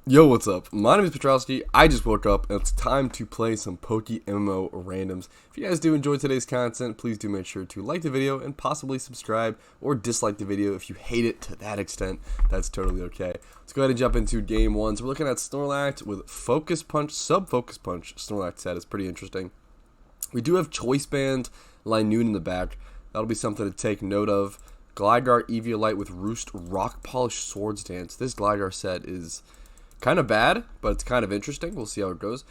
Yo, what's up? My name is Patrouski. I just woke up and it's time to play some PokeMMO randoms. If you guys do enjoy today's content, please do make sure to like the video and possibly subscribe or dislike the video if you hate it to that extent. That's totally okay. Let's go ahead and jump into game one. So we're looking at Snorlax with Focus Punch, Sub-Focus Punch. Snorlax set is pretty interesting. We do have Choice Band, Linoon in the back. That'll be something to take note of. Gligar, Eviolite with Roost, Rock Polish Swords Dance. This Gligar set is kind of bad, but it's kind of interesting. We'll see how it goes.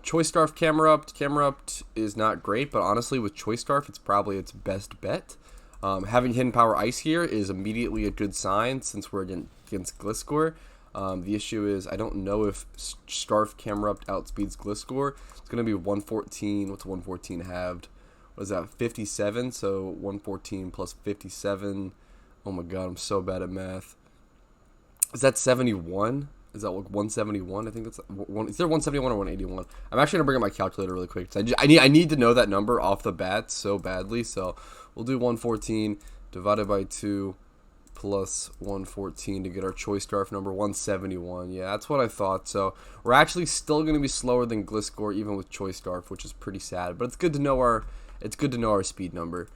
Choice Scarf, Camera Up. Camera Up is not great, but honestly, with Choice Scarf, it's probably its best bet. Having Hidden Power Ice here is immediately a good sign since we're against Gliscor. The issue is I don't know if Scarf Camera Up outspeeds Gliscor. It's going to be 114. What's 114 halved? What is that? 57. So 114 plus 57. Oh my god, I'm so bad at math. Is that 71? Is that like 171? I think that's one. Is there 171 or 181? I'm actually gonna bring up my calculator really quick. I need to know that number off the bat so badly. So we'll do 114 divided by 2 plus 114 to get our Choice Scarf number 171. Yeah, that's what I thought. So we're actually still gonna be slower than Gliscor even with Choice Scarf, which is pretty sad. But it's good to know our speed number.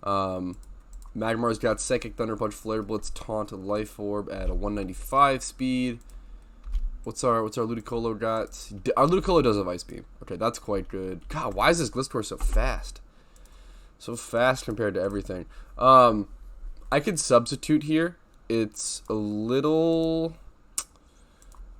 Magmar's got Psychic, Thunder Punch, Flare Blitz, Taunt, and Life Orb at a 195 speed. What's our Ludicolo got? Our Ludicolo does have Ice Beam. Okay, that's quite good. God, why is this Gliscor so fast? So fast compared to everything. I could substitute here. It's a little.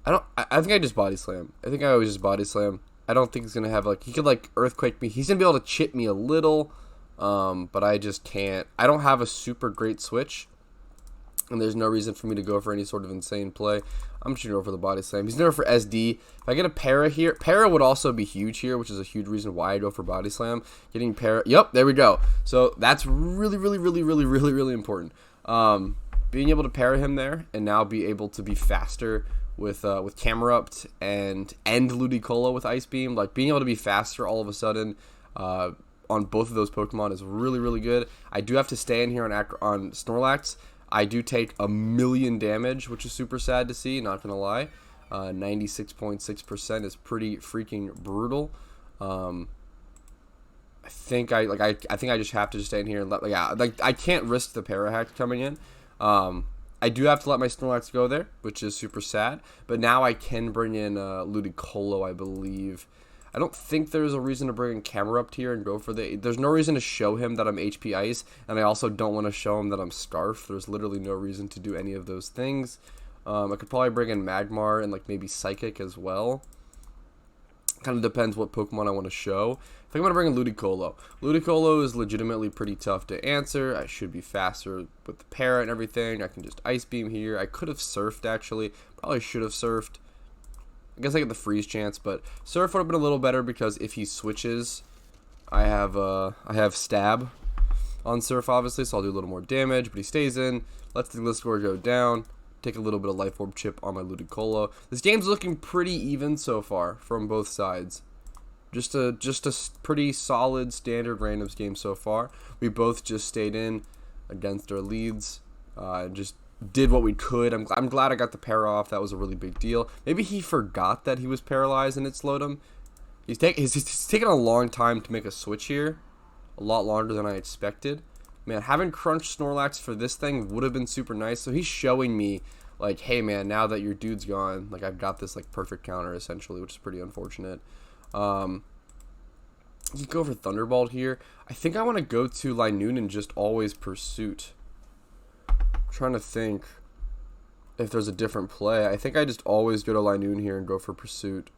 I think I just Body Slam. I think I always just Body Slam. I don't think he's gonna have he could Earthquake me. He's gonna be able to chip me a little. But I just can't. I don't have a super great switch. And there's no reason for me to go for any sort of insane play. I'm just going to go for the Body Slam. He's never for SD. If I get a Para here, Para would also be huge here, which is a huge reason why I go for Body Slam. Getting Para, yep, there we go. So that's really important. Being able to Para him there and now be able to be faster with Camera Up and Ludicolo with Ice Beam, being able to be faster all of a sudden on both of those Pokemon is really good. I do have to stay in here on Snorlax. I do take 1,000,000 damage, which is super sad to see, not gonna lie. 96.6% is pretty freaking brutal. I think I just have to just stay in here and I can't risk the Para hack coming in. I do have to let my Snorlax go there, which is super sad. But now I can bring in Ludicolo, I believe. I don't think there's a reason to bring in Camera Up here and go for there's no reason to show him that I'm HP Ice, and I also don't want to show him that I'm Scarf. There's literally no reason to do any of those things. I could probably bring in Magmar and maybe Psychic as well. Kind of depends what Pokemon I want to show. I think I'm going to bring in Ludicolo. Ludicolo is legitimately pretty tough to answer. I should be faster with the Para and everything. I can just Ice Beam here. I could have Surfed actually. Probably should have Surfed. I guess I get the freeze chance, but Surf would have been a little better because if he switches, I have Stab on Surf obviously, so I'll do a little more damage. But he stays in, lets the Gliscor go down, take a little bit of Life Orb chip on my Ludicolo. This game's looking pretty even so far from both sides. Just a pretty solid standard randoms game so far. We both just stayed in against our leads, and just did what we could. I'm glad I got the Para off. That was a really big deal. Maybe he forgot that he was paralyzed and it slowed him. He's taken a long time to make a switch here. A lot longer than I expected. Man, having Crunch Snorlax for this thing would have been super nice. So he's showing me, hey man, now that your dude's gone, I've got this perfect counter essentially, which is pretty unfortunate. You go for Thunderbolt here. I think I want to go to Linoon and just always Pursuit. Trying to think if there's a different play. I think I just always go to Linoon here and go for Pursuit.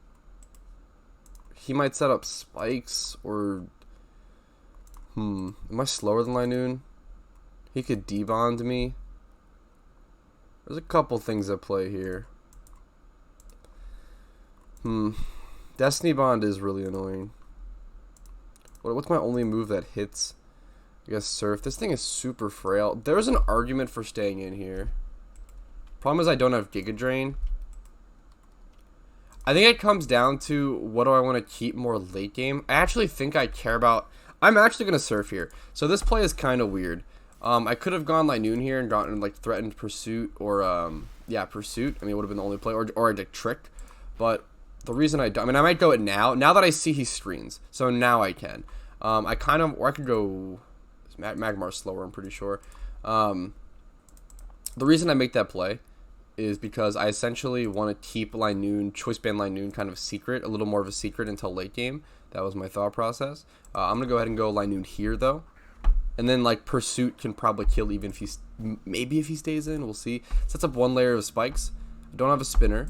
He might set up Spikes or am I slower than Linoon? He could debond me. There's a couple things at play here. Destiny Bond is really annoying. What's my only move that hits? I guess Surf. This thing is super frail. There's an argument for staying in here. Problem is I don't have Giga Drain. I think it comes down to what do I want to keep more late game. I actually think I care about. I'm actually going to Surf here. So this play is kind of weird. I could have gone Linoon here and gotten threatened Pursuit or yeah, Pursuit. I mean, it would have been the only play, or a Trick. But the reason I don't, I mean, I might go it now. Now that I see he screens, so now I can. I kind of, or I could go. Magmar's slower, I'm pretty sure. The reason I make that play is because I essentially want to keep Linoon, Choice Band Linoon, kind of secret, a little more of a secret until late game. That was my thought process. I'm gonna go ahead and go Linoon here though, and then like Pursuit can probably kill even if he's maybe if he stays in. We'll see. Sets up one layer of spikes. I don't have a spinner.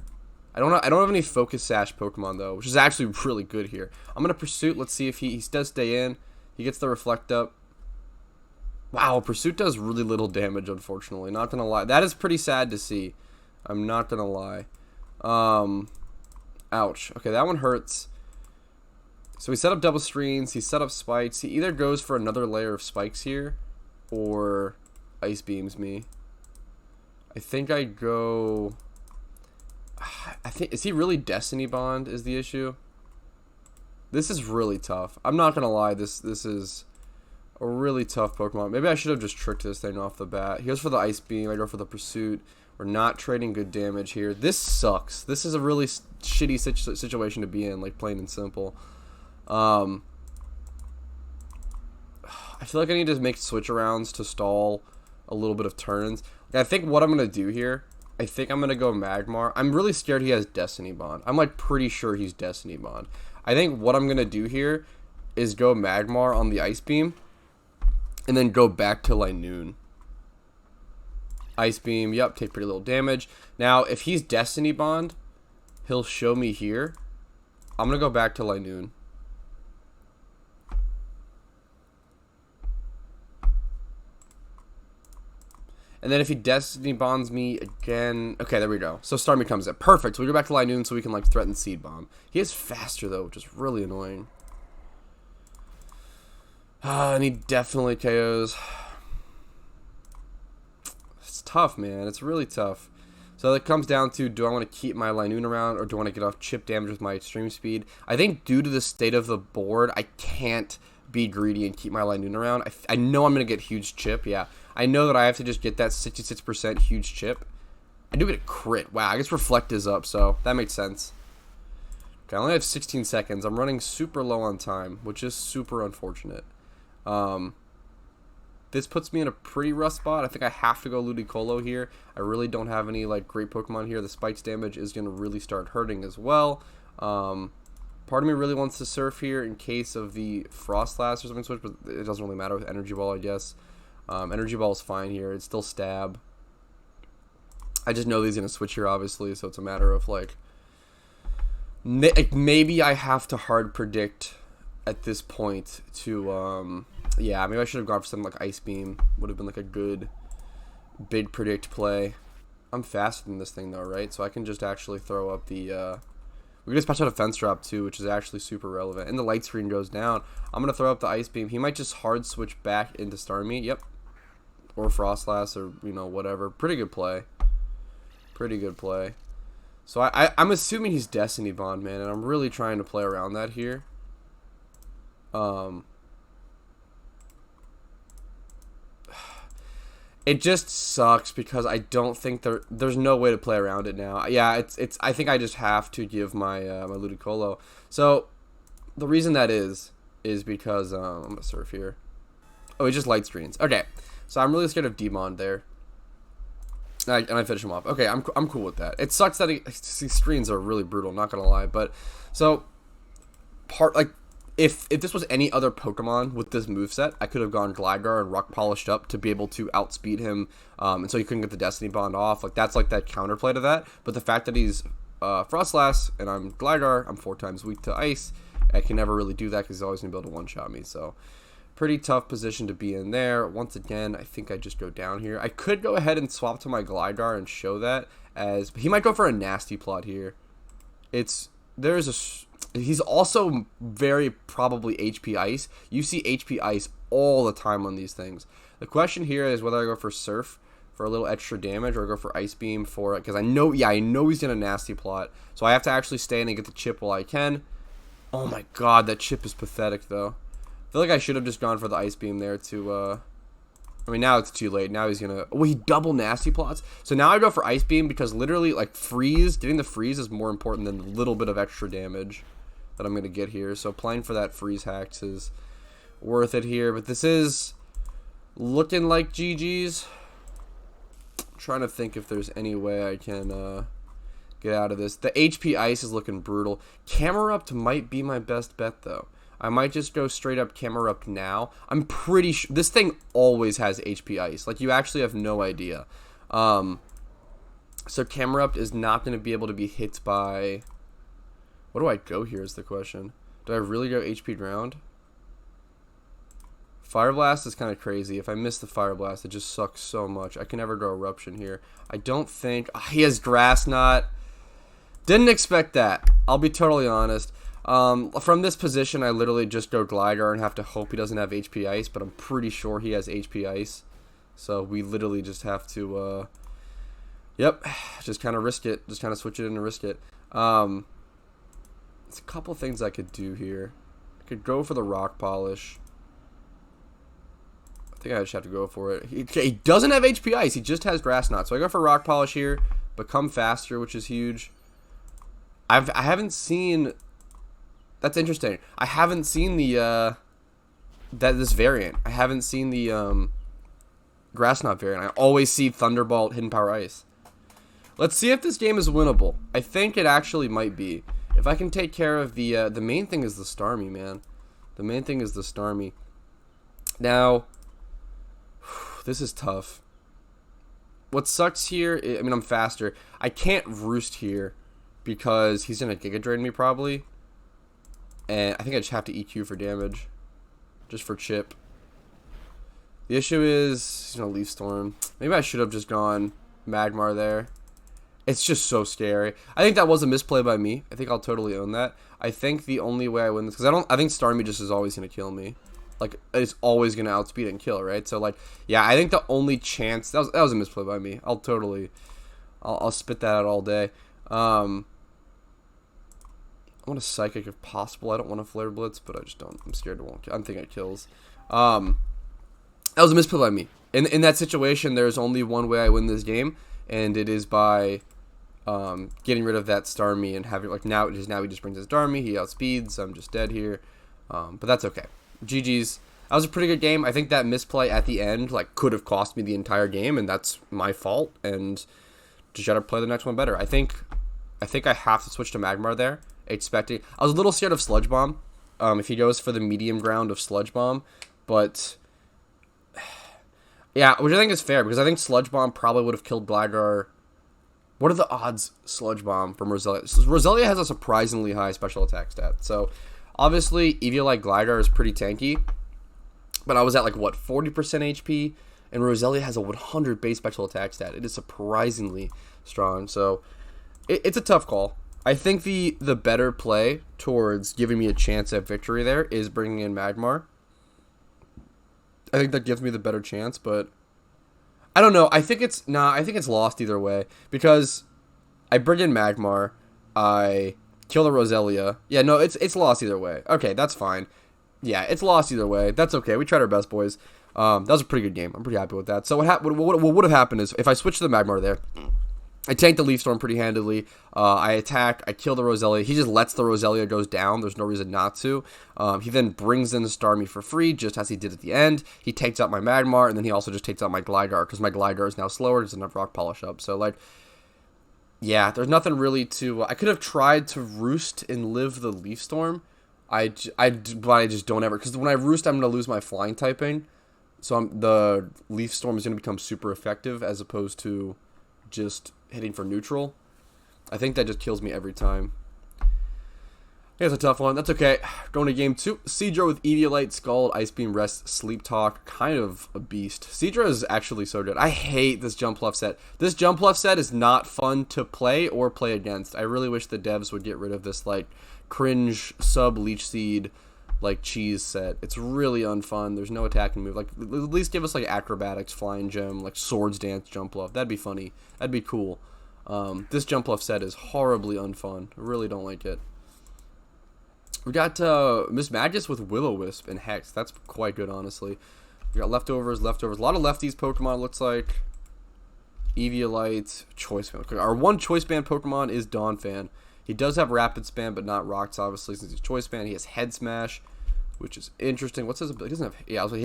I don't have any Focus Sash Pokemon though, which is actually really good here. I'm gonna Pursuit. Let's see if he does stay in. He gets the Reflect up. Wow, Pursuit does really little damage, unfortunately. Not gonna lie. That is pretty sad to see. I'm not gonna lie. Ouch. Okay, that one hurts. So he set up double screens. He set up spikes. He either goes for another layer of spikes here, or Ice Beams me. I think I go... is he really Destiny Bond is the issue? This is really tough. I'm not gonna lie. This is a really tough Pokemon. Maybe I should have just tricked this thing off the bat. He goes for the Ice Beam. I go for the Pursuit. We're not trading good damage here. This sucks. This is a really shitty situation to be in, like plain and simple. I feel like I need to make switch arounds to stall a little bit of turns. I think what I'm going to do here, I think I'm going to go Magmar. I'm really scared he has Destiny Bond. I'm like pretty sure he's Destiny Bond. I think what I'm going to do here is go Magmar on the Ice Beam and then go back to Linoon. Ice Beam, yep, take pretty little damage. Now, if he's Destiny Bond, he'll show me here. I'm going to go back to Linoon. And then if he Destiny Bonds me again... Okay, there we go. So Starmie comes in. Perfect. So we go back to Linoon so we can, like, threaten Seed Bomb. He is faster, though, which is really annoying. And he definitely KOs. It's tough, man. It's really tough. So it comes down to, do I want to keep my Linoon around or do I want to get off chip damage with my extreme speed? I think due to the state of the board, I can't be greedy and keep my Linoon around. I know I'm going to get huge chip, yeah. I know that I have to just get that 66% huge chip. I do get a crit. Wow, I guess Reflect is up, so that makes sense. Okay, I only have 16 seconds. I'm running super low on time, which is super unfortunate. This puts me in a pretty rough spot. I think I have to go Ludicolo here. I really don't have any like great Pokemon here. The Spikes damage is going to really start hurting as well. Part of me really wants to Surf here in case of the Frostlass or something switch, but it doesn't really matter with Energy Ball, I guess. Energy Ball is fine here. It's still Stab. I just know he's going to switch here, obviously, so it's a matter of like maybe I have to hard predict at this point to yeah, maybe I should have gone for something like Ice Beam. Would have been like a good big predict play. I'm faster than this thing though, right? So I can just actually throw up the we can just patch out a Fence Drop too, which is actually super relevant. And the light screen goes down. I'm gonna throw up the Ice Beam. He might just hard switch back into Starmie. Yep. Or Frostlass or whatever. Pretty good play. Pretty good play. So I'm assuming he's Destiny Bond, man, and I'm really trying to play around that here. It just sucks because I don't think there's no way to play around it now. Yeah, it's I think I just have to give my my Ludicolo. So the reason that is because I'm gonna Surf here. Oh, he just light screens. Okay, so I'm really scared of Demon there. And I finish him off. Okay, I'm cool with that. It sucks that these screens are really brutal. Not gonna lie, but so if this was any other Pokemon with this moveset, I could have gone Gligar and Rock Polished up to be able to outspeed him, and so he couldn't get the Destiny Bond off. Like that's like that counterplay to that. But the fact that he's Frostlass and I'm Gligar, I'm 4 times weak to Ice. I can never really do that because he's always gonna be able to one-shot me. So pretty tough position to be in there. Once again, I think I just go down here. I could go ahead and swap to my Gligar and show that as he might go for a Nasty Plot here. He's also very probably HP Ice. You see HP Ice all the time on these things. The question here is whether I go for Surf for a little extra damage or go for Ice Beam for it. Because I know he's going to Nasty Plot. So I have to actually stay in and get the chip while I can. Oh my god, that chip is pathetic though. I feel like I should have just gone for the Ice Beam there to I mean, now it's too late. Now he's gonna... Oh, he double nasty plots. So now I go for Ice Beam because literally, like, freeze, getting the freeze is more important than the little bit of extra damage that I'm gonna get here. So playing for that freeze hacks is worth it here. But this is looking like GG's. I'm trying to think if there's any way I can get out of this. The HP Ice is looking brutal. Camerupt might be my best bet, though. I might just go straight up Camerupt now. I'm pretty sure this thing always has HP Ice. Like, you actually have no idea. So Camerupt is not going to be able to be hit by... What do I go here is the question. Do I really go HP Ground? Fire Blast is kind of crazy. If I miss the Fire Blast, it just sucks so much. I can never go Eruption here. I don't think... he has Grass Knot. Didn't expect that. I'll be totally honest. From this position, I literally just go Gligar and have to hope he doesn't have HP Ice, but I'm pretty sure he has HP Ice. So we literally just have to, yep, just kind of risk it. Just kind of switch it in and risk it. There's a couple things I could do here. I could go for the Rock Polish. I think I just have to go for it. He doesn't have HP Ice. He just has Grass Knot. So I go for Rock Polish here. Become faster, which is huge. I haven't seen... That's interesting. I haven't seen the this variant. I haven't seen the Grass Knot variant. I always see Thunderbolt, Hidden Power Ice. Let's see if this game is winnable. I think it actually might be. If I can take care of the main thing is the Starmie, man. The main thing is the Starmie. Now, this is tough. What sucks here, I mean, I'm faster. I can't Roost here because he's going to Giga Drain me probably. And I think I just have to EQ for damage. Just for chip. The issue is, he's going to Leaf Storm. Maybe I should have just gone Magmar there. It's just so scary. I think that was a misplay by me. I think I'll totally own that. I think the only way I win this, because I think Starmie just is always going to kill me. Like, it's always going to outspeed and kill, right? So, like, yeah, I think the only chance, that was a misplay by me. I'll spit that out all day. I want a Psychic if possible. I don't want a Flare Blitz, but I just don't. I'm scared it won't kill. I'm thinking it kills. That was a misplay by me. In that situation, there's only one way I win this game, and it is by getting rid of that Starmie and having, like, now he just brings his Starmie. He outspeeds. I'm just dead here. But that's okay. GG's. That was a pretty good game. I think that misplay at the end, like, could have cost me the entire game, and that's my fault. And just gotta play the next one better. I think I have to switch to Magmar there. Expecting, I was a little scared of Sludge Bomb. If he goes for the medium ground of Sludge Bomb, but yeah, which I think is fair because I think Sludge Bomb probably would have killed Gligar. What are the odds Sludge Bomb from Roselia? Roselia has a surprisingly high special attack stat, so obviously Eviolite Gligar is pretty tanky. But I was at like what 40% HP, and Roselia has a 100 base special attack stat. It is surprisingly strong, so it's a tough call. I think the better play towards giving me a chance at victory there is bringing in Magmar. I think that gives me the better chance, but I don't know. I think it's lost either way because I bring in Magmar, I kill the Roselia. Yeah, no, it's lost either way. Okay, that's fine. Yeah, it's lost either way. That's okay. We tried our best, boys. That was a pretty good game. I'm pretty happy with that. So what would have happened is if I switched to the Magmar there, I tanked the Leaf Storm pretty handily. I attack. I kill the Roselia. He just lets the Roselia goes down. There's no reason not to. He then brings in the Starmie for free, just as he did at the end. He takes out my Magmar, and then he also just takes out my Gligar, because my Gligar is now slower. Doesn't have Rock Polish up. So, like, yeah, there's nothing really to... I could have tried to Roost and live the Leaf Storm. But I just don't ever... Because when I Roost, I'm going to lose my Flying typing. So the Leaf Storm is going to become super effective, as opposed to just hitting for neutral. I think that just kills me every time. It's a tough one. That's okay. Going to game 2. Seadra with Eviolite, Scald, Ice Beam, Rest, Sleep Talk. Kind of a beast. Seadra is actually so good. I hate this Jump Left set. This Jump Left set is not fun to play or play against. I really wish the devs would get rid of this, like, cringe sub-Leech Seed, like, cheese set. It's really unfun. There's no attacking move. Like, at least give us, like, Acrobatics, Flying Gem, like, Swords Dance, Jump Left. That'd be funny. That'd be cool. This Jump Left set is horribly unfun. I really don't like it. We got Miss Magus with Will-O-Wisp and Hex. That's quite good, honestly. We got leftovers. A lot of lefties Pokemon, looks like. Eviolite, Choice Band. Okay, our one Choice Band Pokemon is Donphan. He does have Rapid Spam, but not Rocks, obviously, since he's Choice Band. He has Head Smash, which is interesting. What's his ability? He doesn't have. Yeah, I was like,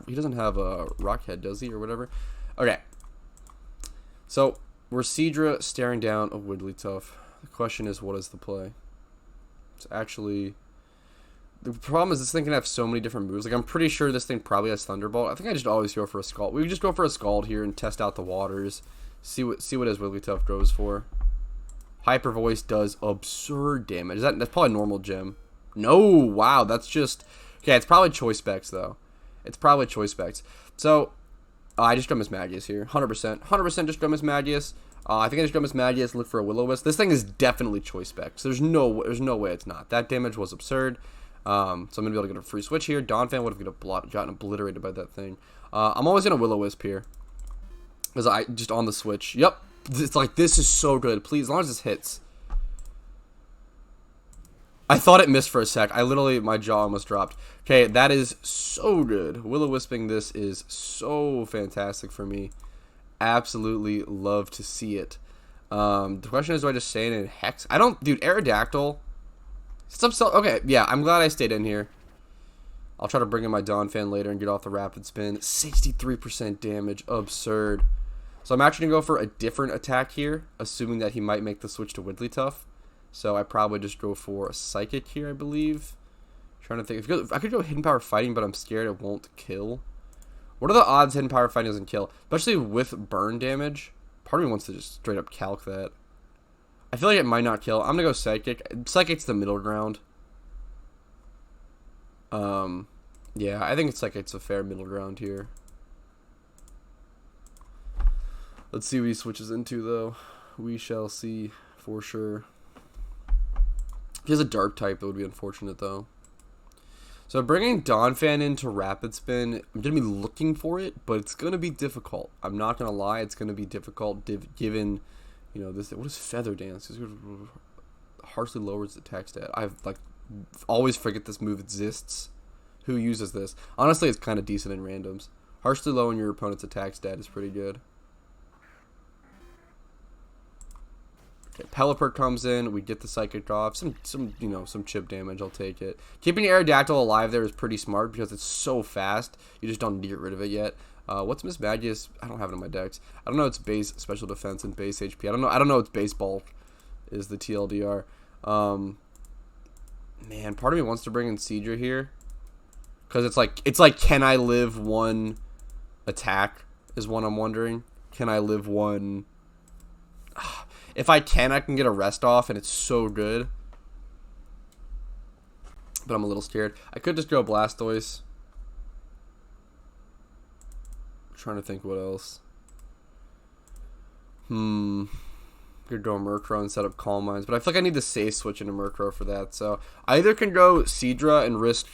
he doesn't have a Rock Head, does he, or whatever? Okay. So we're Seadra staring down a Wigglytuff. The question is, what is the play? It's actually. The problem is this thing can have so many different moves. Like, I'm pretty sure this thing probably has Thunderbolt. I think I just always go for a Scald. We would just go for a Scald here and test out the waters. See what his Wigglytuff goes for. Hyper Voice does absurd damage. That's probably normal gem. No, wow, that's just... Okay, it's probably Choice Specs, though. It's probably Choice Specs. So, I just go Miss Magius here. 100%. 100% just go Miss Magius. I think I just go Miss Magius and look for a Will-O-Wisp. This thing is definitely Choice Specs. There's no way it's not. That damage was absurd. So I'm going to be able to get a free switch here. Donphan would have gotten obliterated by that thing. I'm always going to Will-O-Wisp here. Because I just on the switch. Yep. It's like, this is so good. Please, as long as this hits. I thought it missed for a sec. My jaw almost dropped. Okay, that is so good. Will-O-Wisping this is so fantastic for me. Absolutely love to see it. The question is, do I just stay in Hex? I don't, dude, Aerodactyl. Okay, yeah, I'm glad I stayed in here. I'll try to bring in my Donphan later and get off the Rapid Spin. 63% damage. Absurd. So I'm actually going to go for a different attack here, assuming that he might make the switch to Wigglytuff. So I probably just go for a Psychic here, I believe. Trying to think. I could go Hidden Power Fighting, but I'm scared it won't kill. What are the odds Hidden Power Fighting doesn't kill? Especially with burn damage. Part of me wants to just straight up calc that. I feel like it might not kill. I'm going to go Psychic. Psychic's the middle ground. Yeah, I think it's a fair middle ground here. Let's see what he switches into, though. We shall see for sure. If he has a Dark type, that would be unfortunate, though. So bringing Donphan into Rapid Spin, I'm going to be looking for it, but it's going to be difficult. I'm not going to lie, it's going to be difficult given, you know, this. What is Feather Dance? It harshly lowers the attack stat. Always forget this move exists. Who uses this? Honestly, it's kind of decent in randoms. Harshly lowering your opponent's attack stat is pretty good. Okay, Pelipper comes in. We get the Psychic off. Some chip damage. I'll take it. Keeping your Aerodactyl alive there is pretty smart because it's so fast. You just don't need to get rid of it yet. What's Miss Magius? I don't have it in my decks. I don't know its base special defense and base HP. I don't know its base bulk is the TLDR. Man, part of me wants to bring in Seadra here. Because it's like, can I live one attack is what I'm wondering. Can I live one... If I can get a rest off, and it's so good. But I'm a little scared. I could just go Blastoise. I'm trying to think what else. Could go Murkrow and set up Calm Minds. But I feel like I need to safe switch into Murkrow for that. So I either can go Seadra and risk...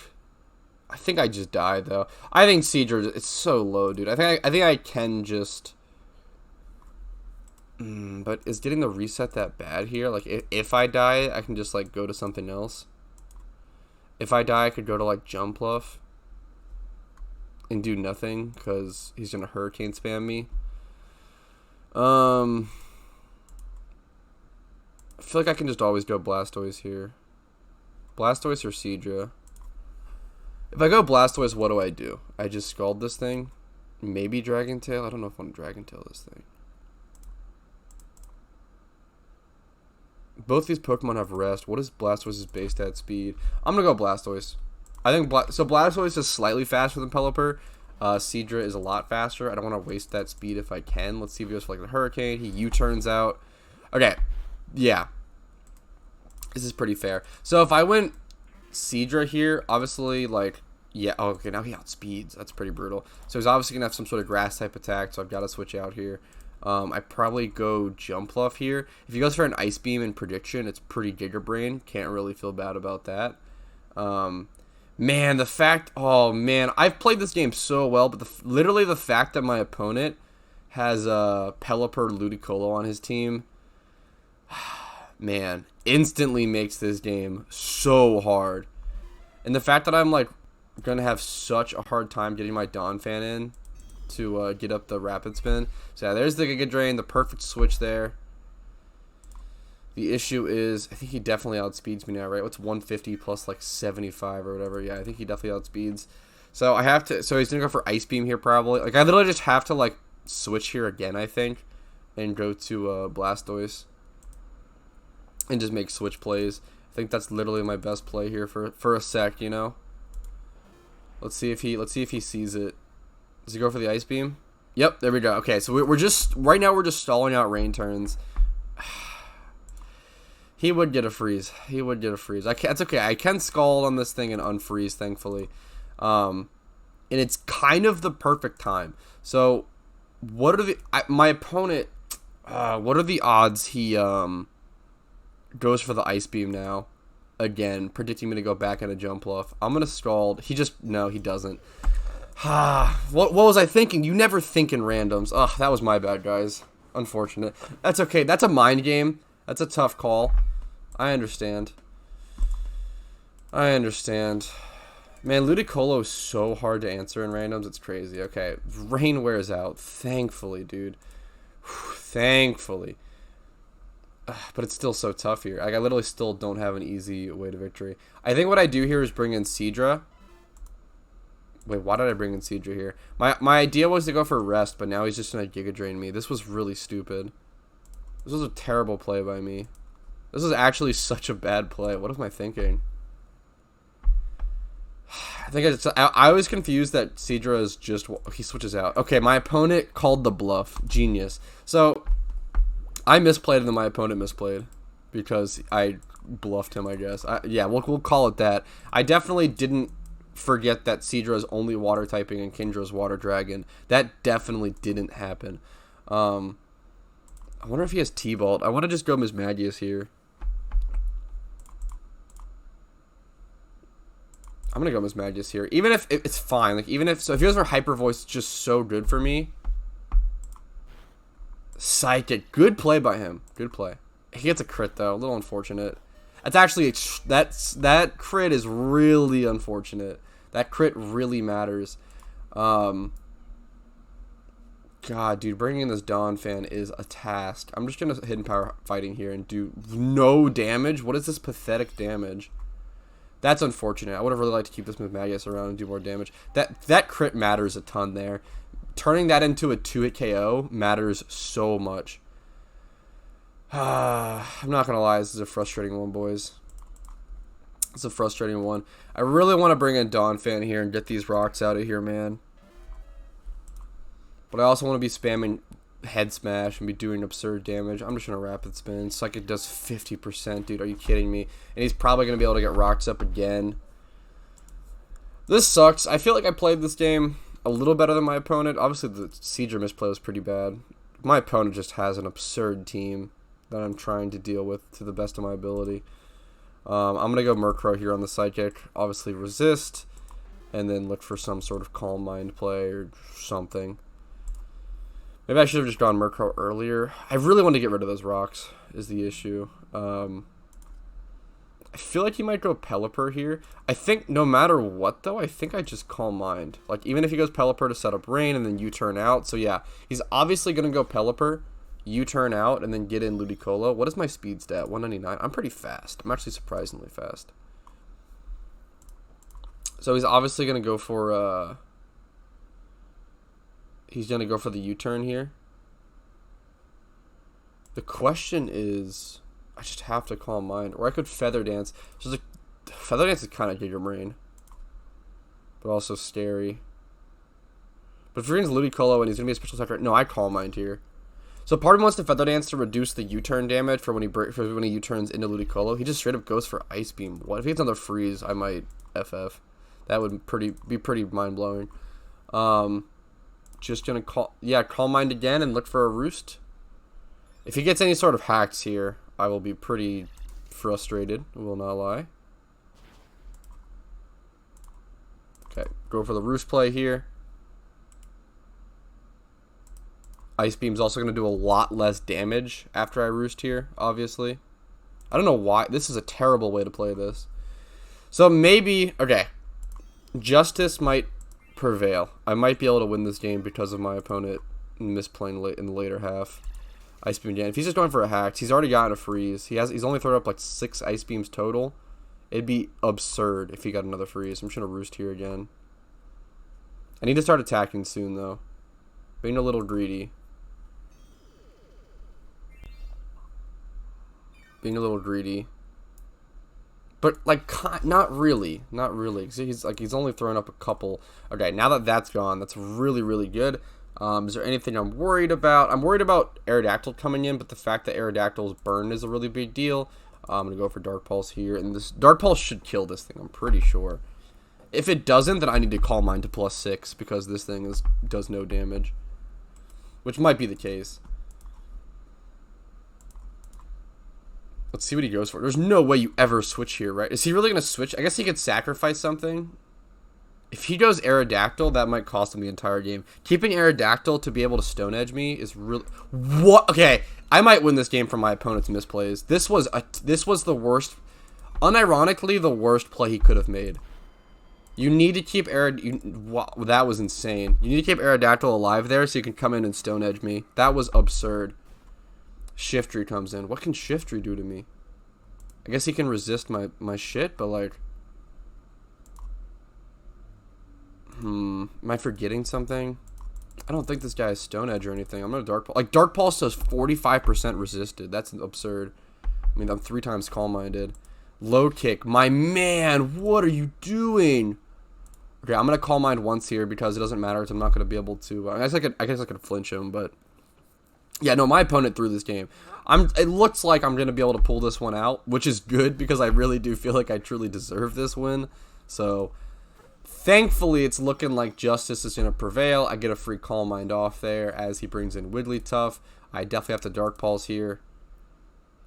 I think I just died, though. I think Seadra, it's so low, dude. I think I can just... but is getting the reset that bad here? Like, if I die, I can just, like, go to something else. If I die, I could go to, like, Jumpluff and do nothing because he's going to Hurricane spam me. I feel like I can just always go Blastoise here. Blastoise or Seadra. If I go Blastoise, what do? I just Scald this thing? Maybe Dragon Tail? I don't know if I want to Dragon Tail this thing. Both these Pokemon have rest. What is Blastoise's base stat speed? I'm going to go Blastoise. I think Blastoise is slightly faster than Pelipper. Seadra is a lot faster. I don't want to waste that speed if I can. Let's see if he goes for like a Hurricane. He U-turns out. Okay. Yeah. This is pretty fair. So if I went Seadra here, obviously, like, yeah. Oh, okay, now he outspeeds. That's pretty brutal. So he's obviously going to have some sort of grass type attack, so I've got to switch out here. I probably go Jumpluff here. If he goes for an Ice Beam in Prediction, it's pretty Giga Brain. Can't really feel bad about that. Man, the fact... Oh, man. I've played this game so well, but literally the fact that my opponent has Pelipper Ludicolo on his team, man, instantly makes this game so hard. And the fact that I'm, like, gonna have such a hard time getting my Dawn Fan in to get up the Rapid Spin. So yeah, there's the Giga Drain, the perfect switch there. The issue is, I think he definitely outspeeds me now, right? What's 150 plus like 75 or whatever? Yeah, I think he definitely outspeeds. So I have to, so he's gonna go for Ice Beam here probably. Like I literally just have to like switch here again, I think, and go to Blastoise and just make switch plays. I think that's literally my best play here for a sec, you know. Let's see if he sees it. Does he go for the Ice Beam? Yep, there we go. Okay, so we're just right now we're just stalling out rain turns. He would get a freeze. He would get a freeze. It's okay. I can Scald on this thing and unfreeze, thankfully. And it's kind of the perfect time. So, what are the my opponent? What are the odds he goes for the Ice Beam now? Again, predicting me to go back at a Jump Bluff. I'm gonna Scald. No, he doesn't. What was I thinking? You never think in randoms. Ugh, that was my bad, guys. Unfortunate. That's okay. That's a mind game. That's a tough call. I understand. Man, Ludicolo is so hard to answer in randoms. It's crazy. Okay, rain wears out. Thankfully, dude. Thankfully. But it's still so tough here. Like, I literally still don't have an easy way to victory. I think what I do here is bring in Seadra. Wait, why did I bring in Seadra here? My idea was to go for Rest, but now he's just going to Giga Drain me. This was really stupid. This was a terrible play by me. This is actually such a bad play. What am I thinking? I was confused that Seadra is just... He switches out. Okay, my opponent called the bluff. Genius. So, I misplayed and then my opponent misplayed. Because I bluffed him, I guess. Yeah, we'll call it that. I definitely didn't forget that Seadra is only water typing and Kendra's water dragon. That definitely didn't happen. I wonder if he has T-Bolt. I want to just go Mismagius here. I'm going to go Mismagius here. Even if it's fine. Like, if he goes for Hyper Voice, it's just so good for me. Psychic. Good play by him. Good play. He gets a crit, though. A little unfortunate. That's actually... That crit is really unfortunate. That crit really matters. God, dude, bringing in this Dawn Fan is a task. I'm just going to Hidden Power Fighting here and do no damage. What is this pathetic damage? That's unfortunate. I would have really liked to keep this Mismagius around and do more damage. That crit matters a ton there. Turning that into a 2-hit KO matters so much. I'm not going to lie. This is a frustrating one, boys. It's a frustrating one. I really want to bring in Dawn Fan here and get these rocks out of here, man. But I also want to be spamming Head Smash and be doing absurd damage. I'm just going to Rapid Spin. Psychic does 50%, dude. Are you kidding me? And he's probably going to be able to get rocks up again. This sucks. I feel like I played this game a little better than my opponent. Obviously, the Seadra misplay was pretty bad. My opponent just has an absurd team that I'm trying to deal with to the best of my ability. I'm going to go Murkrow here on the Psychic. Obviously, resist. And then look for some sort of Calm Mind play or something. Maybe I should have just gone Murkrow earlier. I really want to get rid of those rocks, is the issue. I feel like he might go Pelipper here. I think no matter what, though, I think I just Calm Mind. Like, even if he goes Pelipper to set up Rain and then U-turn out. So, yeah, he's obviously going to go Pelipper, U-turn out, and then get in Ludicolo. What is my speed stat? 199. I'm pretty fast. I'm actually surprisingly fast. So, he's obviously going to go for... He's going to go for the U-turn here. The question is, I just have to Calm Mind. Or I could Feather Dance. So Feather Dance is kind of Giga Brain. But also scary. But if he brings Ludicolo and he's going to be a special attacker, no, I Calm Mind here. So part of me wants to Feather Dance to reduce the U-turn damage for when he U-turns into Ludicolo. He just straight up goes for Ice Beam. What if he gets another freeze? I might FF. That would be pretty mind-blowing. Just gonna Calm Mind again and look for a Roost. If he gets any sort of hacks here, I will be pretty frustrated. I will not lie. Okay, go for the Roost play here. Ice Beam's also going to do a lot less damage after I Roost here, obviously. I don't know why. This is a terrible way to play this. So maybe... Okay. Justice might prevail. I might be able to win this game because of my opponent misplaying late in the later half. Ice Beam again. If he's just going for a hack, he's already gotten a freeze. He's only thrown up like 6 Ice Beams total. It'd be absurd if he got another freeze. I'm just going to roost here again. I need to start attacking soon, though. Being a little greedy. Being a little greedy. But, like, not really. Not really. He's only thrown up a couple. Okay, now that that's gone, that's really, really good. Is there anything I'm worried about? I'm worried about Aerodactyl coming in, but the fact that Aerodactyl's burn is a really big deal. I'm going to go for Dark Pulse here. And this Dark Pulse should kill this thing, I'm pretty sure. If it doesn't, then I need to Calm Mind to +6 because this thing does no damage. Which might be the case. Let's see what he goes for. There's no way you ever switch here, right? Is he really going to switch? I guess he could sacrifice something. If he goes Aerodactyl, that might cost him the entire game. Keeping Aerodactyl to be able to Stone Edge me is really... What? Okay, I might win this game from my opponent's misplays. This was the worst... Unironically, the worst play he could have made. You need to keep wow, that was insane. You need to keep Aerodactyl alive there so you can come in and Stone Edge me. That was absurd. Shiftry comes in. What can Shiftry do to me? I guess he can resist my shit, but like... Am I forgetting something? I don't think this guy has Stone Edge or anything. I'm gonna Dark Pulse. Like, Dark Pulse does 45% resisted. That's absurd. I mean, I'm 3 times Calm Minded. Low Kick. My man, what are you doing? Okay, I'm gonna Calm Mind once here because it doesn't matter. I'm not gonna be able to. I guess I could flinch him, but yeah, no, my opponent threw this game. It looks like I'm gonna be able to pull this one out, which is good because I really do feel like I truly deserve this win. So. Thankfully, it's looking like Justice is going to prevail. I get a free Calm Mind off there as he brings in Wigglytuff. I definitely have to Dark Pulse here.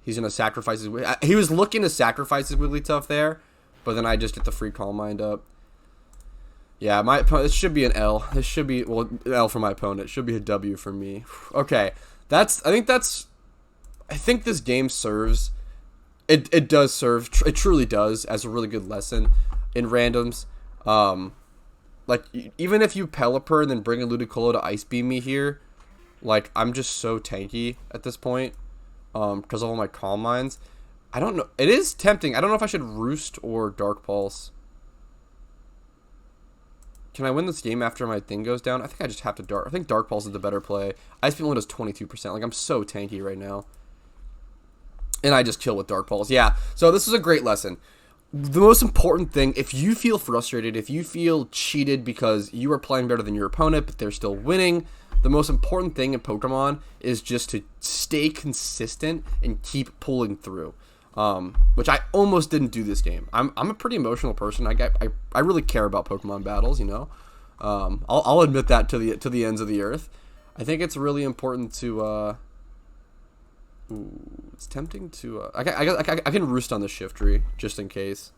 He's going to sacrifice his... He was looking to sacrifice his Wigglytuff there, but then I just get the free Calm Mind up. Yeah, my opponent... This should be an L. This should be... Well, an L for my opponent. It should be a W for me. Okay. I think this game serves... It does serve... It truly does as a really good lesson in randoms. Like, even if you Pelipper and then bring a Ludicolo to Ice Beam me here, like, I'm just so tanky at this point, because of all my Calm Minds. I don't know. It is tempting. I don't know if I should Roost or Dark Pulse. Can I win this game after my thing goes down? I think I just have to I think Dark Pulse is the better play. Ice Beam only does 22%. Like, I'm so tanky right now. And I just kill with Dark Pulse. Yeah, so this is a great lesson. The most important thing, if you feel frustrated, if you feel cheated because you are playing better than your opponent, but they're still winning, the most important thing in Pokemon is just to stay consistent and keep pulling through. Which I almost didn't do this game. I'm a pretty emotional person. I really care about Pokemon battles, you know. I'll admit that to the ends of the earth. I think it's really important to. Ooh, it's tempting to. I can Roost on the Shiftry just in case.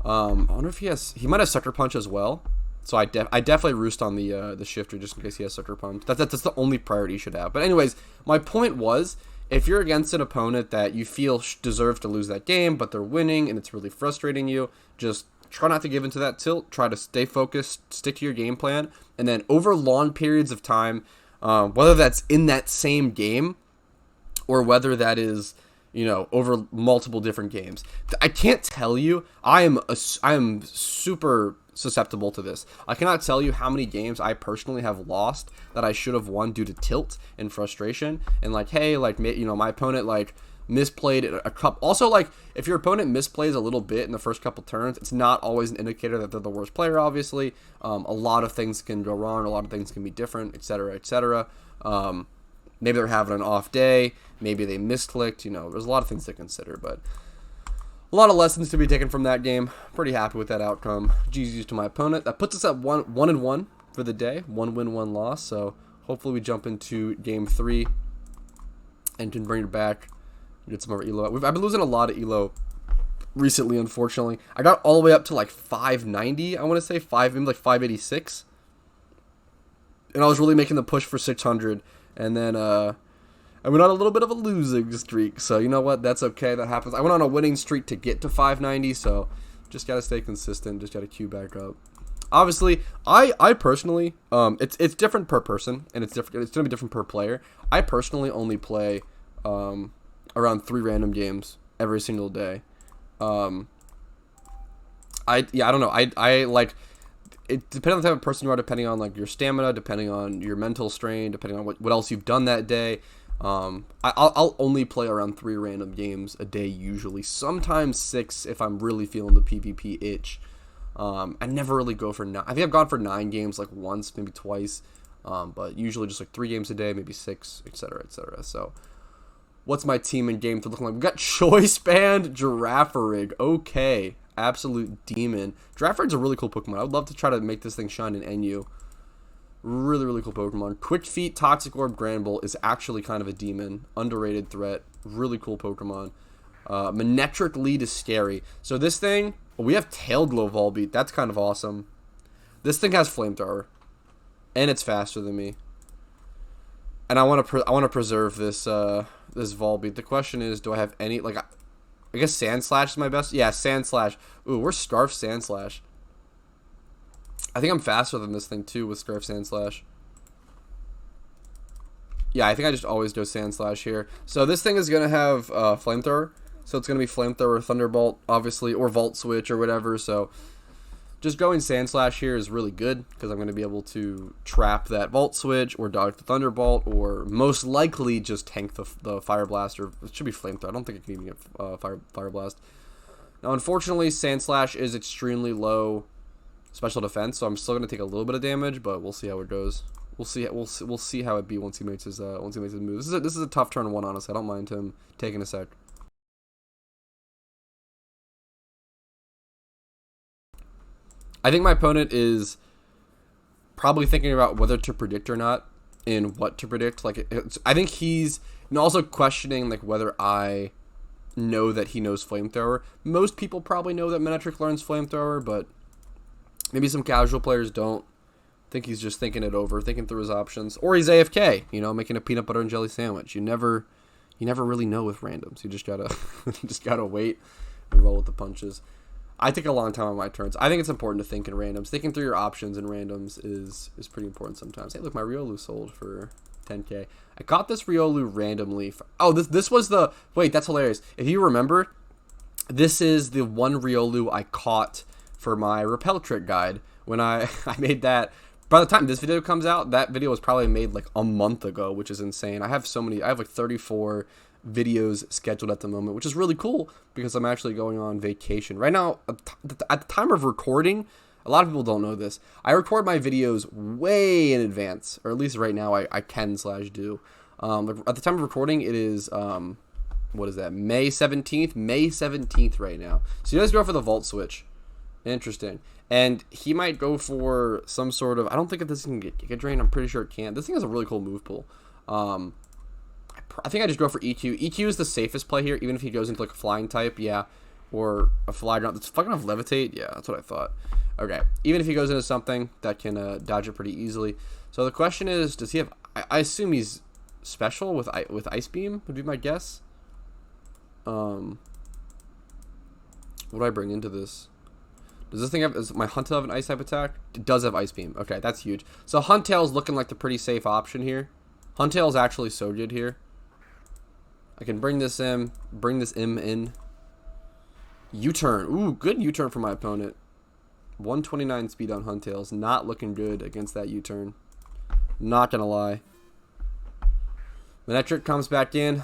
I wonder if he might have Sucker Punch as well. So I definitely Roost on the Shiftry just in case he has Sucker Punch. That's the only priority you should have. But anyways, my point was, if you're against an opponent that you feel deserves to lose that game, but they're winning and it's really frustrating you, just try not to give into that tilt. Try to stay focused, stick to your game plan, and then over long periods of time, whether that's in that same game or whether that is, you know, over multiple different games. I can't tell you. I am super susceptible to this. I cannot tell you how many games I personally have lost that I should have won due to tilt and frustration. And like, hey, like, you know, my opponent like misplayed a couple. Also, like, if your opponent misplays a little bit in the first couple turns, it's not always an indicator that they're the worst player. Obviously, a lot of things can go wrong. A lot of things can be different, etc., etc. Maybe they're having an off day. Maybe they misclicked. You know, there's a lot of things to consider, but a lot of lessons to be taken from that game. Pretty happy with that outcome. GG's to my opponent. That puts us at 1-1 for the day. 1 win, 1 loss. So hopefully we jump into game 3 and can bring it back. Get some more elo. I've been losing a lot of elo recently, unfortunately. I got all the way up to like 590. I want to say maybe like 586, and I was really making the push for 600. And then I went on a little bit of a losing streak. So, you know what? That's okay. That happens. I went on a winning streak to get to 590. So, Just gotta stay consistent. Just gotta queue back up. Obviously, I personally, it's different per person, and it's different. It's gonna be different per player. I personally only play around 3 random games every single day. I don't know. I like it depends on the type of person you are, depending on like your stamina, depending on your mental strain, depending on what else you've done that day. I'll only play around 3 random games a day usually. Sometimes 6 if I'm really feeling the PvP itch. I never really go for 9. I think I've gone for 9 games like once, maybe twice. But usually just like 3 games a day, maybe 6, etc., etc. So, what's my team and game to looking like? We got Choice Band Girafirig. Okay, absolute demon. Girafirig's a really cool Pokemon. I would love to try to make this thing shine in NU. Really, really cool Pokemon. Quick Feet, Toxic Orb, Granbull is actually kind of a demon. Underrated threat. Really cool Pokemon. Manectric Lead is scary. So this thing, we have Tail Glow Volbeat. That's kind of awesome. This thing has Flamethrower. And it's faster than me. And I want to preserve this this Volbeat. The question is, do I have any, like, I guess Sand Slash is my best. Yeah, Sand Slash. Ooh, we're Scarf Sand Slash. I think I'm faster than this thing too with Scarf Sand Slash. Yeah, I think I just always do Sand Slash here. So this thing is gonna have Flamethrower. So it's gonna be Flamethrower, Thunderbolt, obviously, or Volt Switch or whatever. So just going Sand Slash here is really good because I'm going to be able to trap that Volt Switch or dodge the Thunderbolt or most likely just tank the Fire Blast, or it should be Flamethrower. I don't think it can even get Fire Blast. Now, unfortunately, Sand Slash is extremely low special defense, so I'm still going to take a little bit of damage, but we'll see how it goes. We'll see how it be once he makes his move. This is a tough turn 1, honestly. I don't mind him taking a sec. I think my opponent is probably thinking about whether to predict or not and what to predict. Like, I think he's also questioning like whether I know that he knows Flamethrower. Most people probably know that Manectric learns Flamethrower, but maybe some casual players don't. I think he's just thinking it over, thinking through his options, or he's AFK, you know, making a peanut butter and jelly sandwich. You never really know with randoms. You just gotta wait and roll with the punches. I take a long time on my turns. I think it's important to think in randoms. Thinking through your options in randoms is pretty important sometimes. Hey, look, my Riolu sold for 10k. I caught this Riolu randomly. Oh, this was the... Wait, that's hilarious. If you remember, this is the one Riolu I caught for my Repel Trick guide. When I made that... By the time this video comes out, that video was probably made like a month ago, which is insane. I have like 34... videos scheduled at the moment, which is really cool because I'm actually going on vacation right now. At the time of recording, a lot of people don't know this, I record my videos way in advance, or at least right now I can/do. At the time of recording, it is what is that, May 17th right now. So you guys go for the Volt Switch. Interesting. And he might go for some sort of, I don't think if this can get Giga Drain. I'm pretty sure it can. This thing has a really cool move pool. I think I just go for EQ. EQ is the safest play here, even if he goes into like a flying type, yeah, or a fly ground. That's fucking off Levitate, yeah, that's what I thought. Okay, even if he goes into something that can dodge it pretty easily. So the question is, does he have? I assume he's special with Ice Beam. Would be my guess. What do I bring into this? Does this thing have? Does my Huntail have an Ice type attack? It does have Ice Beam. Okay, that's huge. So Huntail's looking like the pretty safe option here. Huntail's actually so good here. I can bring this in. U-turn. Ooh, good U-turn for my opponent. 129 speed on Huntail's. Not looking good against that U-turn. Not gonna lie. Manectric comes back in.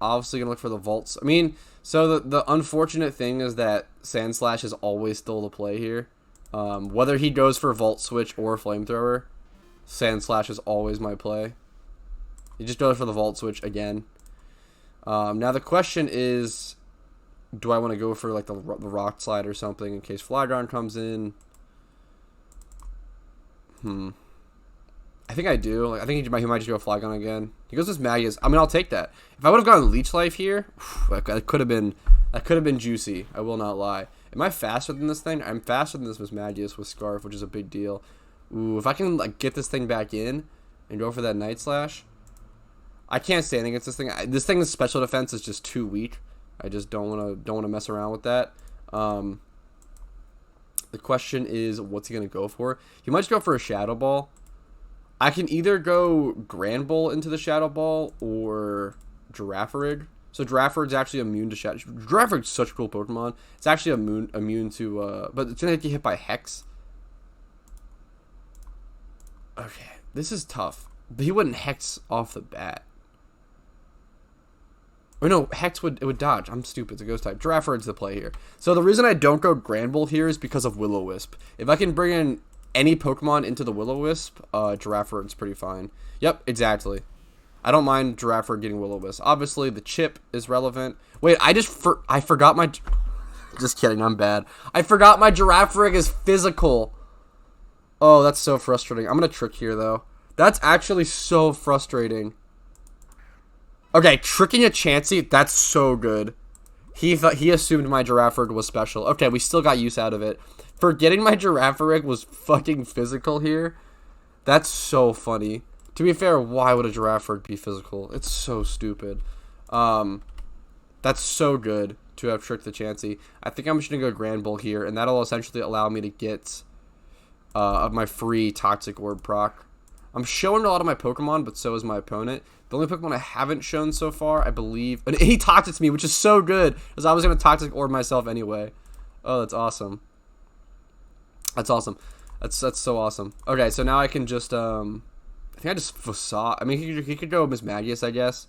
Obviously gonna look for the Volts. I mean, so the unfortunate thing is that Sand Slash is always still the play here. Whether he goes for Volt Switch or Flamethrower, Sand Slash is always my play. He just goes for the Volt Switch again. Now the question is, do I want to go for like the Rock Slide or something in case Flygon comes in? I think I do. Like, I think he might just go Flygon again. He goes with Magius. I mean, I'll take that. If I would have gone Leech Life here, that could have been juicy. I will not lie. Am I faster than this thing? I'm faster than this with Magius with Scarf, which is a big deal. Ooh, if I can like get this thing back in and go for that Night Slash. I can't stand against this thing. This thing's special defense is just too weak. I just don't want to mess around with that. The question is, what's he going to go for? He might just go for a Shadow Ball. I can either go Grand Bull into the Shadow Ball or Girafirig. So Girafirig's actually immune to Shadow. Girafirig's such a cool Pokemon. It's actually immune to, but it's going to get hit by Hex. Okay, this is tough. But he wouldn't Hex off the bat. Or no, Hex would dodge. I'm stupid. It's a Ghost type. Girafirig's the play here. So the reason I don't go Grand Bull here is because of Will-O-Wisp. If I can bring in any Pokemon into the Will-O-Wisp, Girafirig's pretty fine. Yep, exactly. I don't mind Girafirig getting Will-O-Wisp. Obviously, the chip is relevant. Wait, I forgot my... Just kidding, I'm bad. I forgot my Girafirig is physical. Oh, that's so frustrating. I'm going to trick here, though. That's actually so frustrating. Okay, tricking a Chansey, that's so good. He assumed my Girafirig was special. Okay, we still got use out of it. Forgetting my Girafirig was fucking physical here. That's so funny. To be fair, why would a Girafirig be physical? It's so stupid. That's so good to have tricked the Chansey. I think I'm just going to go Grand Bull here, and that'll essentially allow me to get my free Toxic Orb proc. I'm showing a lot of my Pokemon, but so is my opponent. The only Pokemon I haven't shown so far, I believe... And he Toxics me, which is so good, because I was going to Toxic Orb myself anyway. Oh, that's awesome. That's awesome. That's so awesome. Okay, so now I can just... I think I just Facade... I mean, he could go Mismagius, I guess.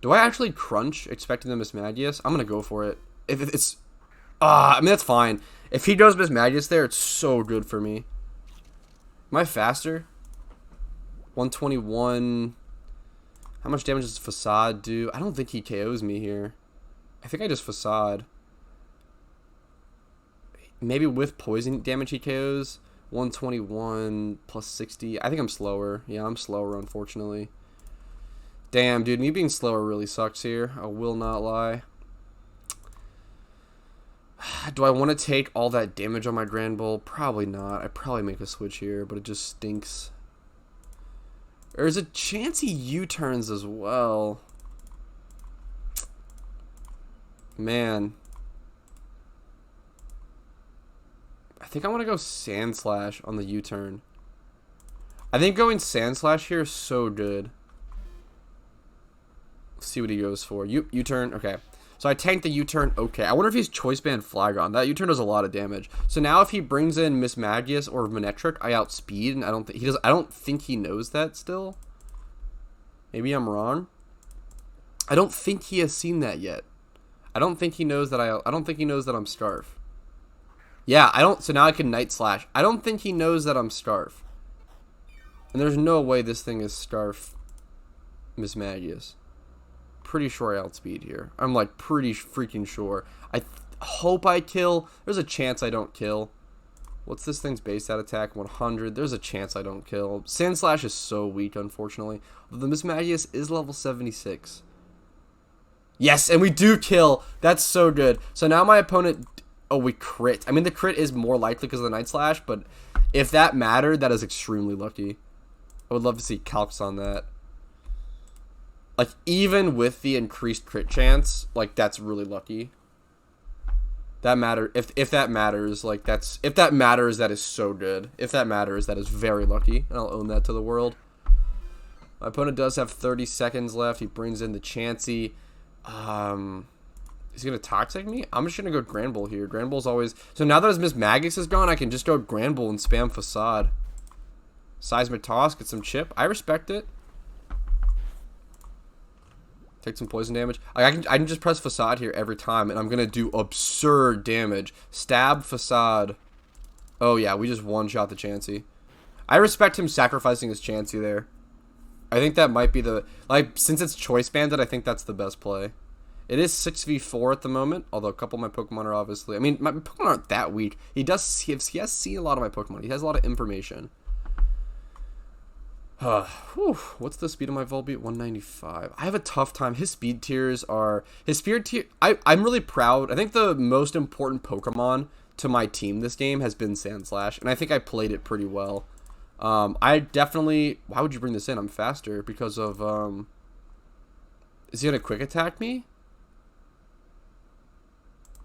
Do I actually crunch expecting the Mismagius? I'm going to go for it. If it's... I mean, that's fine. If he goes Mismagius there, it's so good for me. Am I faster? 121. How much damage does Facade do? I don't think he KOs me here. I think I just Facade. Maybe with poison damage he KOs. 121 plus 60. I think I'm slower. Yeah, I'm slower, unfortunately. Damn, dude. Me being slower really sucks here. I will not lie. Do I want to take all that damage on my Grand Bull? Probably not. I'd probably make a switch here, but it just stinks. There's a chance he U-turns as well. Man. I think I want to go Sand Slash on the U-turn. I think going Sand Slash here is so good. Let's see what he goes for. U-turn. Okay. So I tanked the U-turn. Okay. I wonder if he's Choice Band Flygon. That U-turn does a lot of damage. So now if he brings in Mismagius or Manectric, I outspeed, and I don't think he does. I don't think he knows that still. Maybe I'm wrong. I don't think he has seen that yet. I don't think he knows that I don't think he knows that I'm Scarf. Yeah, I don't. So now I can Night Slash. I don't think he knows that I'm Scarf. And there's no way this thing is Scarf Mismagius. Pretty sure I outspeed here. I'm like pretty freaking sure. I hope I kill. There's a chance I don't kill. What's this thing's base stat attack? 100. There's a chance I don't kill. Sand Slash is so weak, unfortunately. The Mismagius is level 76. Yes, and we do kill. That's so good. So now my opponent... Oh, we crit. I mean, the crit is more likely because of the Night Slash, but if that mattered, that is extremely lucky. I would love to see calcs on that. Like, even with the increased crit chance, like, that's really lucky. That matter if that matters, like, that's if that matters, that is so good. If that matters, that is very lucky, and I'll own that to the world. My opponent does have 30 seconds left. He brings in the Chansey. He's gonna Toxic me? I'm just gonna go Grand Bull here. Grand Bull's always... So now that his Mismagius is gone, I can just go Grand Bull and spam Facade. Seismic Toss, get some chip. I respect it. Take some poison damage. I can just press Facade here every time, and I'm gonna do absurd damage. Stab Facade. Oh yeah, we just one-shot the Chansey. I respect him sacrificing his Chansey there. I think that might be the... Like, since it's Choice Banded, I think that's the best play. It is 6v4 at the moment, although a couple of my Pokemon are obviously... I mean, my Pokemon aren't that weak. He has seen a lot of my Pokemon. He has a lot of information. What's the speed of my Volbeat? 195. I have a tough time. His speed tiers are... His speed tier... I'm really proud. I think the most important Pokemon to my team this game has been Sand Slash, and I think I played it pretty well. I definitely... Why would you bring this in? I'm faster because of... Is he going to quick attack me?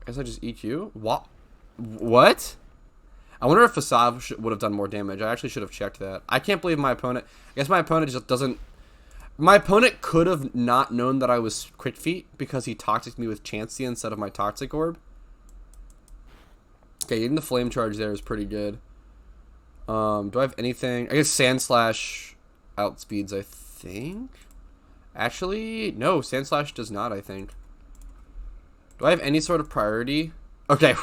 I guess I just EQ? What? I wonder if Facade would have done more damage. I actually should have checked that. I can't believe my opponent... I guess my opponent just doesn't... My opponent could have not known that I was Quick Feet because he Toxic me with Chansey instead of my Toxic Orb. Okay, getting the Flame Charge there is pretty good. Do I have anything? I guess Sand Slash outspeeds, I think. Actually, no, Sand Slash does not, I think. Do I have any sort of priority? Okay,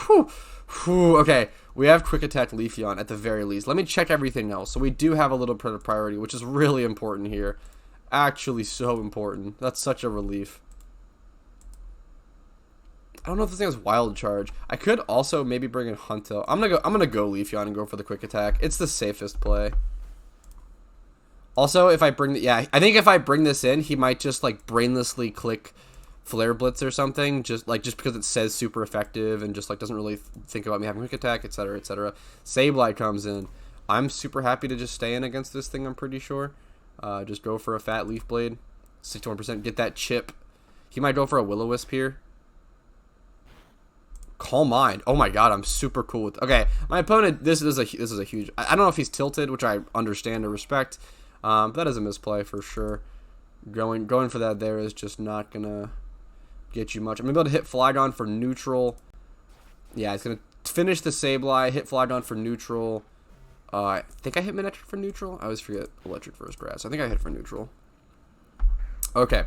okay. We have Quick Attack Leafeon at the very least. Let me check everything else. So we do have a little bit of priority, which is really important here. Actually so important. That's such a relief. I don't know if this thing has Wild Charge. I could also maybe bring in Huntail. I'm gonna go Leafeon and go for the Quick Attack. It's the safest play. Also, if I bring I think if I bring this in, he might just like brainlessly click Flare Blitz or something, just because it says super effective and just like doesn't really think about me having Quick Attack, etc., etc. Sableye comes in. I'm super happy to just stay in against this thing. I'm pretty sure. Just go for a Fat Leaf Blade, 61%. Get that chip. He might go for a Will-O-Wisp here. Calm Mind. Oh my God, I'm super cool with. Okay, my opponent. This is a huge. I don't know if he's tilted, which I understand or respect. But that is a misplay for sure. Going for that there is just not gonna get you much. I'm gonna be able to hit Flygon for neutral. Yeah, it's gonna finish the Sableye. Hit Flygon for neutral. I think I hit Manectric for neutral. I always forget Electric versus Grass. I think I hit for neutral. Okay.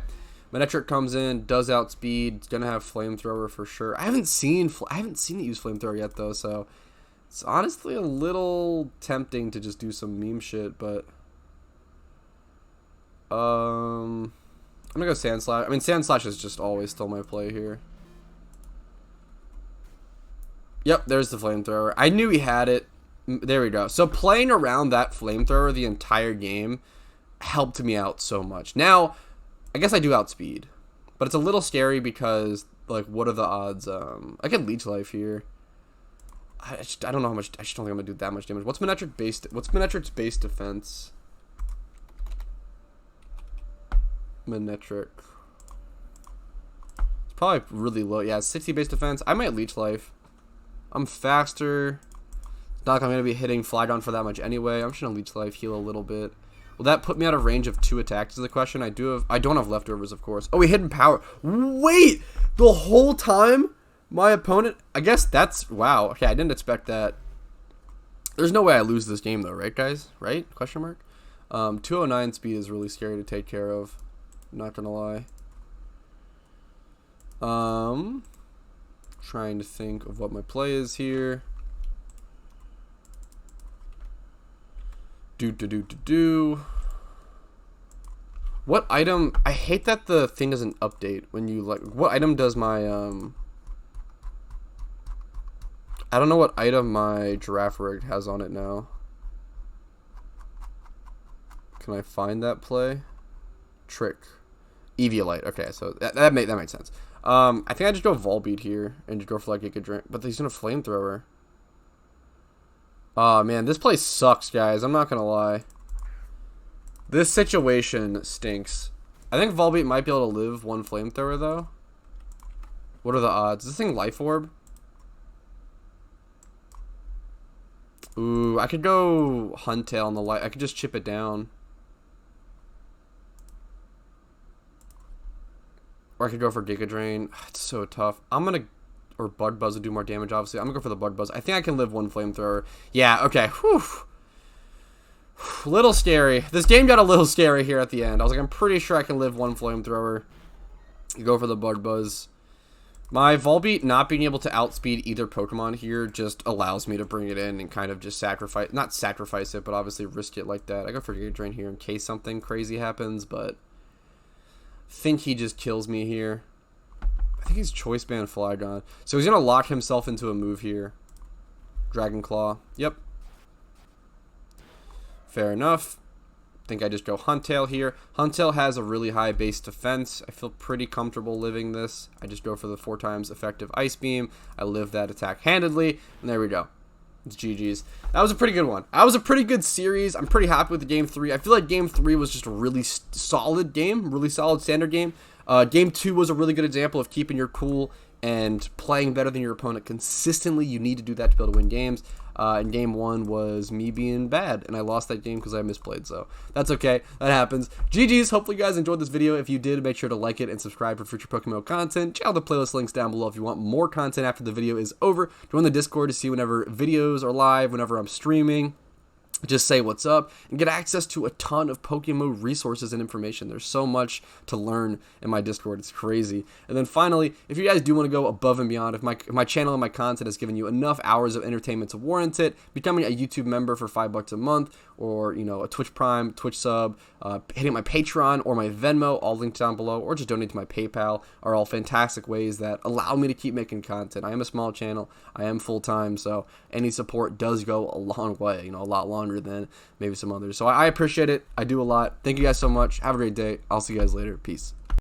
Manectric comes in, does outspeed. It's gonna have Flamethrower for sure. I haven't seen it use Flamethrower yet though, so it's honestly a little tempting to just do some meme shit, but I'm gonna go Sand Slash. I mean, Sand Slash is just always still my play here. Yep, there's the Flamethrower. I knew he had it. There we go. So playing around that Flamethrower the entire game helped me out so much. Now, I guess I do outspeed, but it's a little scary because, like, what are the odds? I can Leech Life here. I don't know how much. I just don't think I'm gonna do that much damage. What's Manectric's base defense? Manectric. It's probably really low. Yeah, 60 base defense. I might Leech Life. I'm faster. Not like I'm going to be hitting Flygon for that much anyway. I'm just going to Leech Life, heal a little bit. Will that put me out of range of 2 attacks is the question. I don't have leftovers, of course. Oh, we hidden power. Wait! The whole time? My opponent? I guess that's... Wow. Okay, I didn't expect that. There's no way I lose this game, though, right, guys? Right? Question mark? 209 speed is really scary to take care of. Not going to lie. Trying to think of what my play is here. What item? I hate that the thing doesn't update when you like. What item does my I don't know what item my Girafirig has on it now. Can I find that play? Trick, Eviolite. Okay, so that makes sense. I think I just go Volbeat here and just go for like Giga Drain, but he's gonna Flamethrower. Oh, man, this place sucks, guys. I'm not going to lie. This situation stinks. I think Volbeat might be able to live 1 Flamethrower, though. What are the odds? Is this thing Life Orb? Ooh, I could go Huntail on the light. I could just chip it down. Or I could go for Giga Drain. It's so tough. I'm going to... Or Bug Buzz would do more damage, obviously. I'm going to go for the Bug Buzz. I think I can live 1 Flamethrower. Yeah, okay. Whew. Little scary. This game got a little scary here at the end. I was like, I'm pretty sure I can live 1 Flamethrower. You go for the Bug Buzz. My Volbeat not being able to outspeed either Pokemon here just allows me to bring it in and kind of just sacrifice... Not sacrifice it, but obviously risk it like that. I go for Giga Drain here in case something crazy happens, but... I think he just kills me here. I think he's Choice Band Flygon. So he's going to lock himself into a move here. Dragon Claw. Yep. Fair enough. I think I just go Huntail here. Huntail has a really high base defense. I feel pretty comfortable living this. I just go for the 4 times effective Ice Beam. I live that attack handedly. And there we go. It's GG's. That was a pretty good one. That was a pretty good series. I'm pretty happy with the Game 3. I feel like Game 3 was just a really solid game. Really solid standard game. Game 2 was a really good example of keeping your cool and playing better than your opponent consistently. You need to do that to be able to win games. And game 1 was me being bad, and I lost that game because I misplayed, so that's okay. That happens. GG's. Hopefully you guys enjoyed this video. If you did, make sure to like it and subscribe for future PokeMMO content. Check out the playlist links down below if you want more content after the video is over. Join the Discord to see whenever videos are live, whenever I'm streaming. Just say what's up and get access to a ton of PokeMMO resources and information. There's so much to learn in my Discord. It's crazy. And then finally, if you guys do want to go above and beyond, if my channel and my content has given you enough hours of entertainment to warrant it, becoming a YouTube member for $5 a month, or a Twitch Prime, Twitch sub, hitting my Patreon or my Venmo, all linked down below, or just donate to my PayPal, are all fantastic ways that allow me to keep making content. I am a small channel. I am full-time, so any support does go a long way, a lot longer than maybe some others. So I appreciate it. I do a lot. Thank you guys so much. Have a great day. I'll see you guys later. Peace.